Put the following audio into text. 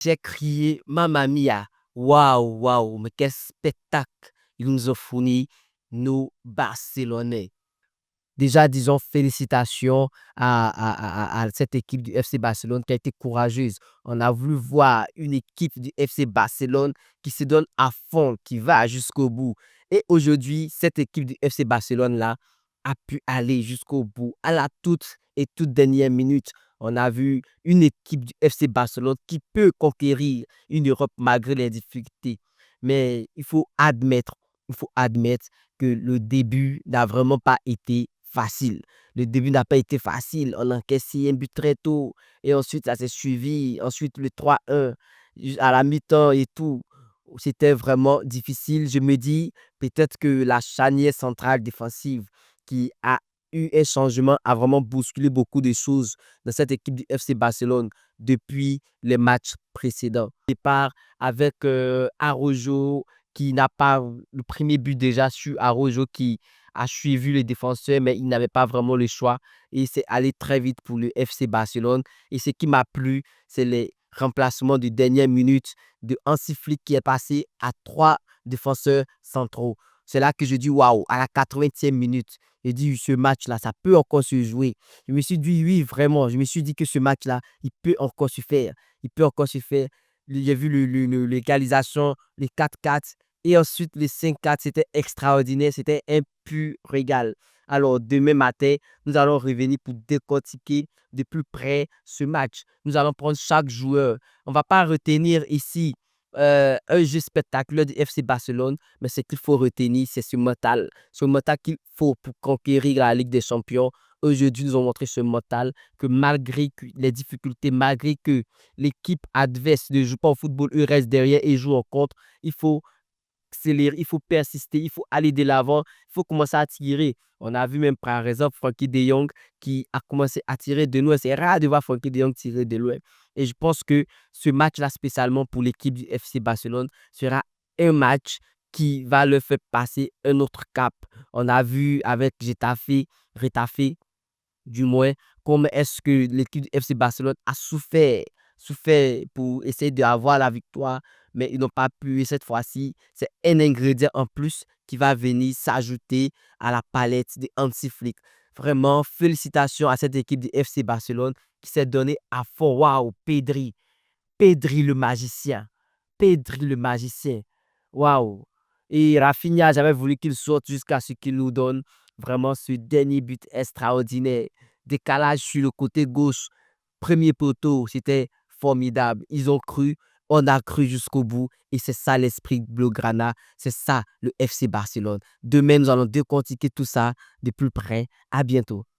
J'ai crié Mamma Mia! Waouh, waouh, mais quel spectacle ils nous ont fourni, nos Barcelonais. Déjà, disons félicitations à cette équipe du FC Barcelone qui a été courageuse. On a voulu voir une équipe du FC Barcelone qui se donne à fond, qui va jusqu'au bout. Et aujourd'hui, cette équipe du FC Barcelone-là a pu aller jusqu'au bout. À la toute dernière minute, on a vu une équipe du FC Barcelone qui peut conquérir une Europe malgré les difficultés. Mais il faut admettre que le début n'a vraiment pas été facile. Le début n'a pas été facile. On a encaissé un but très tôt et ensuite ça s'est suivi. Ensuite le 3-1 à la mi-temps et tout. C'était vraiment difficile. Je me dis peut-être que la charnière centrale défensive qui a eu un changement a vraiment bousculé beaucoup de choses dans cette équipe du FC Barcelone depuis les matchs précédents. Départ avec Araujo qui n'a pas le premier but déjà sur Araujo qui a suivi le défenseur, mais il n'avait pas vraiment le choix. Et c'est allé très vite pour le FC Barcelone. Et ce qui m'a plu, c'est les remplacements de dernière minute de Hansi Flick qui est passé à 3 défenseurs centraux. C'est là que je dis waouh, à la 80e minute. J'ai dit ce match-là, ça peut encore se jouer. Je me suis dit oui, vraiment. Je me suis dit que ce match-là, il peut encore se faire. Il peut encore se faire. J'ai vu l'égalisation, les 4-4 et ensuite les 5-4. C'était extraordinaire. C'était un pur régal. Alors, demain matin, nous allons revenir pour décortiquer de plus près ce match. Nous allons prendre chaque joueur. On ne va pas retenir ici un jeu spectaculaire du FC Barcelone, mais ce qu'il faut retenir, c'est ce mental qu'il faut pour conquérir la Ligue des Champions. Aujourd'hui, nous avons montré ce mental que malgré les difficultés, malgré que l'équipe adverse ne joue pas au football, eux restent derrière et jouent en contre, il faut accélérer, il faut persister, il faut aller de l'avant, il faut commencer à tirer. On a vu même par exemple Frankie de Jong qui a commencé à tirer de loin. C'est rare de voir Frankie de Jong tirer de loin. Et je pense que ce match-là, spécialement pour l'équipe du FC Barcelone, sera un match qui va leur faire passer un autre cap. On a vu avec Getafe, du moins, comment est-ce que l'équipe du FC Barcelone a souffert pour essayer d'avoir la victoire, mais ils n'ont pas pu. Et cette fois-ci, c'est un ingrédient en plus qui va venir s'ajouter à la palette des Hansi Flick. Vraiment, félicitations à cette équipe du FC Barcelone qui s'est donné à fond. Waouh, Pedri le magicien. Pedri le magicien. Waouh. Et Rafinha, j'avais voulu qu'il sorte jusqu'à ce qu'il nous donne vraiment ce dernier but extraordinaire. Décalage sur le côté gauche. Premier poteau, c'était formidable. Ils ont cru, on a cru jusqu'au bout. Et c'est ça l'esprit Blaugrana. C'est ça le FC Barcelone. Demain, nous allons décortiquer tout ça de plus près. À bientôt.